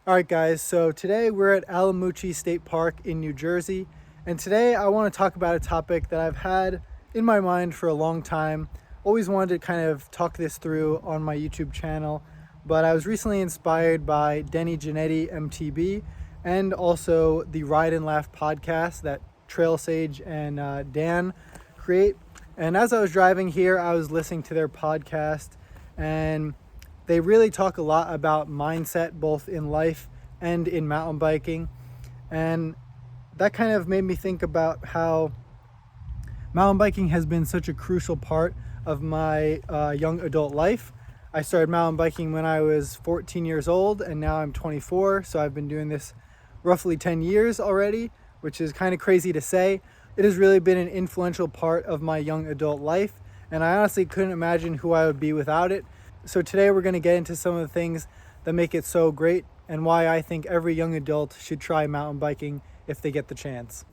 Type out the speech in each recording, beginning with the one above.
All right, guys, so today we're at Alamuchi State Park in New Jersey, and today I want to talk about a topic that I've had in my mind for a long time. Always wanted to kind of talk this through on my YouTube channel, but I was recently inspired by DennyJannettyMTB and also the Ride and Laugh podcast that TrailSage and Dan create. And as I was driving here, I was listening to their podcast, and they really talk a lot about mindset, both in life and in mountain biking. And that kind of made me think about how mountain biking has been such a crucial part of my young adult life. I started mountain biking when I was 14 years old, and now I'm 24. So I've been doing this roughly 10 years already, which is kind of crazy to say. It has really been an influential part of my young adult life, and I honestly couldn't imagine who I would be without it. So today we're going to get into some of the things that make it so great and why I think every young adult should try mountain biking if they get the chance.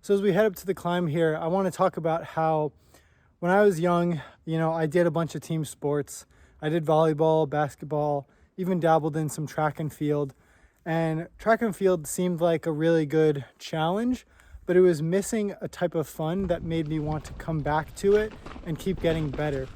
So as we head up to the climb here, I want to talk about how when I was young, I did a bunch of team sports. I did volleyball, basketball, even dabbled in some track and field. And track and field seemed like a really good challenge, but it was missing a type of fun that made me want to come back to it and keep getting better.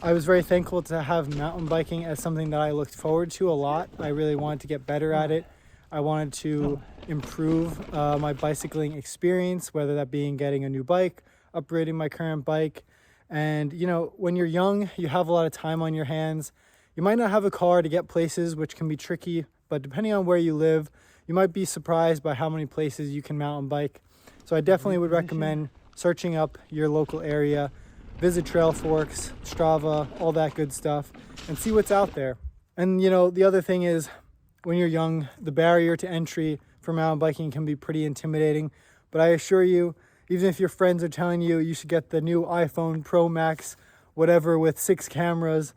I was very thankful to have mountain biking as something that I looked forward to a lot. I really wanted to get better at it. I wanted to improve my bicycling experience, whether that being getting a new bike, upgrading my current bike. And when you're young, you have a lot of time on your hands. You might not have a car to get places, which can be tricky, but depending on where you live, you might be surprised by how many places you can mountain bike. So I definitely would recommend searching up your local area, visit Trail Forks, Strava, all that good stuff, and see what's out there. And the other thing is, when you're young, the barrier to entry for mountain biking can be pretty intimidating. But I assure you, even if your friends are telling you you should get the new iPhone Pro Max, whatever, with 6 cameras,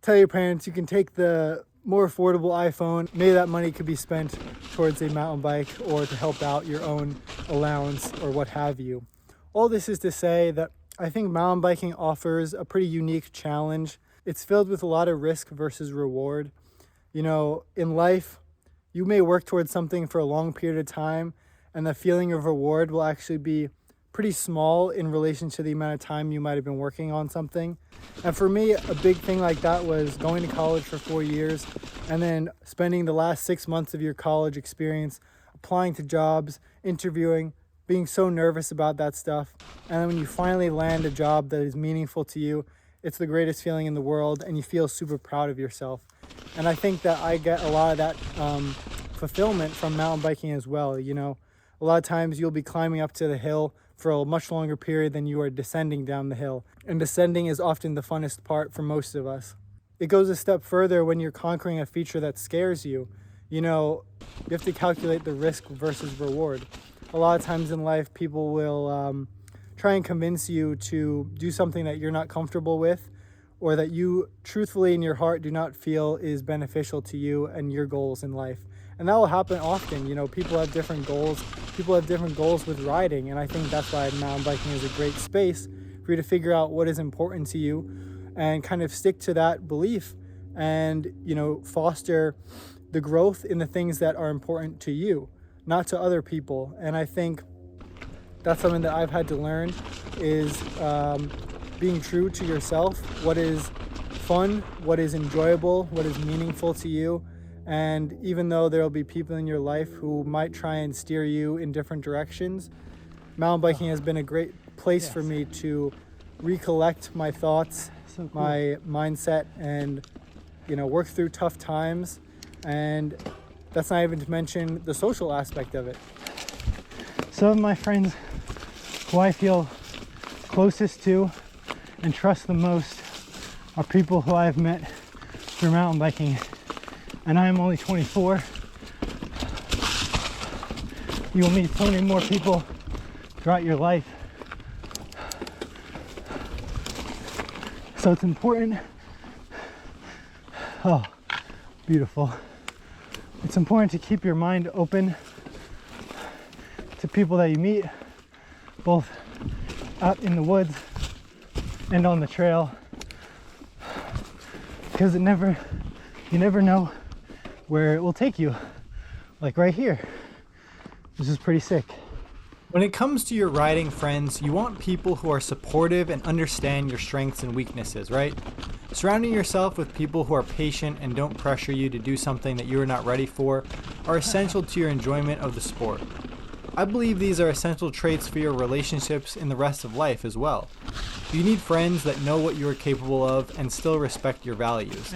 tell your parents you can take the more affordable iPhone. Maybe that money could be spent towards a mountain bike or to help out your own allowance or what have you. All this is to say that I think mountain biking offers a pretty unique challenge. It's filled with a lot of risk versus reward. In life, you may work towards something for a long period of time, and the feeling of reward will actually be pretty small in relation to the amount of time you might have been working on something. And for me, a big thing like that was going to college for 4 years and then spending the last 6 months of your college experience applying to jobs, interviewing, being so nervous about that stuff. And then when you finally land a job that is meaningful to you, it's the greatest feeling in the world, and you feel super proud of yourself. And I think that I get a lot of that fulfillment from mountain biking as well. A lot of times you'll be climbing up to the hill for a much longer period than you are descending down the hill. And descending is often the funnest part for most of us. It goes a step further when you're conquering a feature that scares you. You have to calculate the risk versus reward. A lot of times in life, people will try and convince you to do something that you're not comfortable with, or that you truthfully in your heart do not feel is beneficial to you and your goals in life. And that will happen often. People have different goals. People have different goals with riding. And I think that's why mountain biking is a great space for you to figure out what is important to you and kind of stick to that belief and, foster the growth in the things that are important to you, not to other people. And I think that's something that I've had to learn is being true to yourself. What is fun, what is enjoyable, what is meaningful to you. And even though there'll be people in your life who might try and steer you in different directions, mountain biking has been a great place for me to recollect my thoughts, my mindset, and work through tough times. And that's not even to mention the social aspect of it. Some of my friends who I feel closest to and trust the most are people who I've met through mountain biking. And I am only 24. You will meet so many more people throughout your life. So it's important. Oh, beautiful. It's important to keep your mind open to people that you meet, both out in the woods and on the trail. because you never know where it will take you. Like right here. This is pretty sick. When it comes to your riding friends, you want people who are supportive and understand your strengths and weaknesses, right? Surrounding yourself with people who are patient and don't pressure you to do something that you are not ready for are essential to your enjoyment of the sport. I believe these are essential traits for your relationships in the rest of life as well. You need friends that know what you are capable of and still respect your values.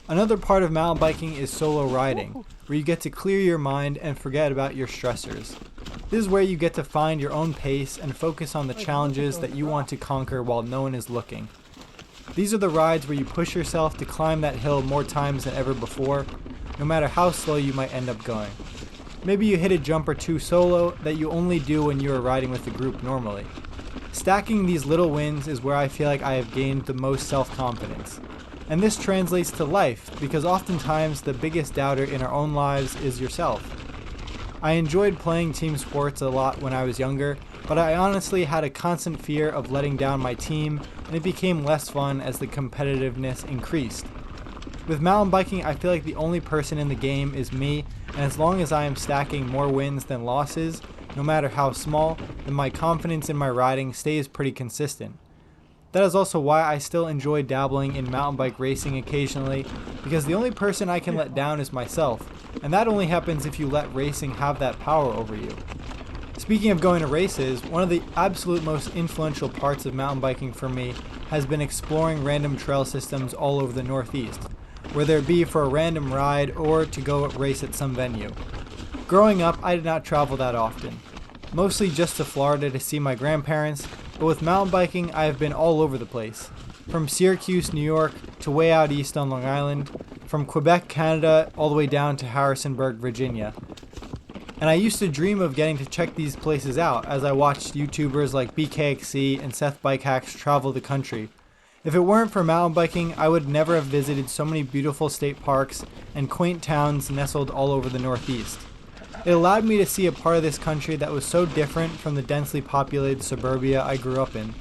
Another part of mountain biking is solo riding, where you get to clear your mind and forget about your stressors. This is where you get to find your own pace and focus on the challenges that you want to conquer while no one is looking. These are the rides where you push yourself to climb that hill more times than ever before, no matter how slow you might end up going. Maybe you hit a jump or two solo that you only do when you are riding with a group normally. Stacking these little wins is where I feel like I have gained the most self-confidence. And this translates to life, because oftentimes the biggest doubter in our own lives is yourself. I enjoyed playing team sports a lot when I was younger, but I honestly had a constant fear of letting down my team, and it became less fun as the competitiveness increased. With mountain biking, I feel like the only person in the game is me, and as long as I am stacking more wins than losses, no matter how small, then my confidence in my riding stays pretty consistent. That is also why I still enjoy dabbling in mountain bike racing occasionally, because the only person I can let down is myself, and that only happens if you let racing have that power over you. Speaking of going to races, one of the absolute most influential parts of mountain biking for me has been exploring random trail systems all over the Northeast, whether it be for a random ride or to go race at some venue. Growing up, I did not travel that often, mostly just to Florida to see my grandparents, but with mountain biking, I have been all over the place. From Syracuse, New York, to way out east on Long Island, from Quebec, Canada, all the way down to Harrisonburg, Virginia. And I used to dream of getting to check these places out as I watched YouTubers like BKXC and Seth Bike Hacks travel the country. If it weren't for mountain biking, I would never have visited so many beautiful state parks and quaint towns nestled all over the Northeast. It allowed me to see a part of this country that was so different from the densely populated suburbia I grew up in.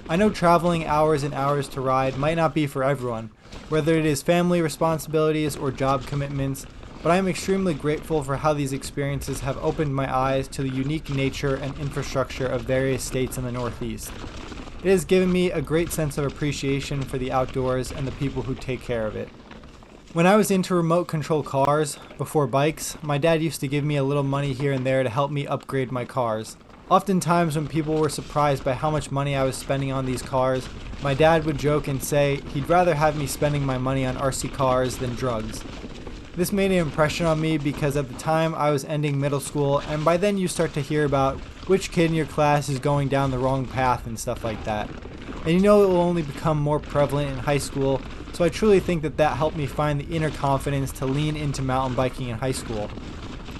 I know traveling hours and hours to ride might not be for everyone, whether it is family responsibilities or job commitments, but I am extremely grateful for how these experiences have opened my eyes to the unique nature and infrastructure of various states in the Northeast. It has given me a great sense of appreciation for the outdoors and the people who take care of it. When I was into remote control cars, before bikes, my dad used to give me a little money here and there to help me upgrade my cars. Oftentimes when people were surprised by how much money I was spending on these cars, my dad would joke and say he'd rather have me spending my money on RC cars than drugs. This made an impression on me because at the time I was ending middle school, and by then you start to hear about which kid in your class is going down the wrong path and stuff like that. And you know it will only become more prevalent in high school, so I truly think that helped me find the inner confidence to lean into mountain biking in high school.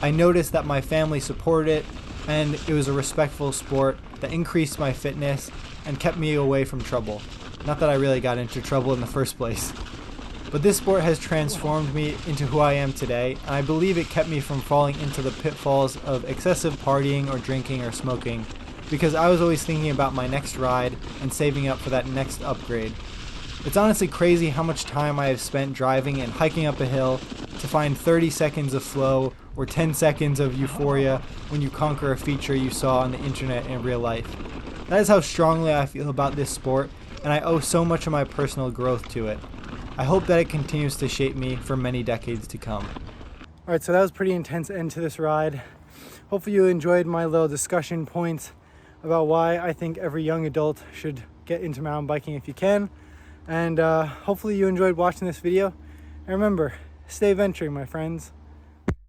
I noticed that my family supported it, and it was a respectful sport that increased my fitness and kept me away from trouble. Not that I really got into trouble in the first place. But this sport has transformed me into who I am today, and I believe it kept me from falling into the pitfalls of excessive partying or drinking or smoking, because I was always thinking about my next ride and saving up for that next upgrade. It's honestly crazy how much time I have spent driving and hiking up a hill to find 30 seconds of flow or 10 seconds of euphoria when you conquer a feature you saw on the internet in real life. That is how strongly I feel about this sport, and I owe so much of my personal growth to it. I hope that it continues to shape me for many decades to come. Alright, so that was a pretty intense end to this ride. Hopefully you enjoyed my little discussion points about why I think every young adult should get into mountain biking if you can. And hopefully you enjoyed watching this video. And remember, stay venturing, my friends.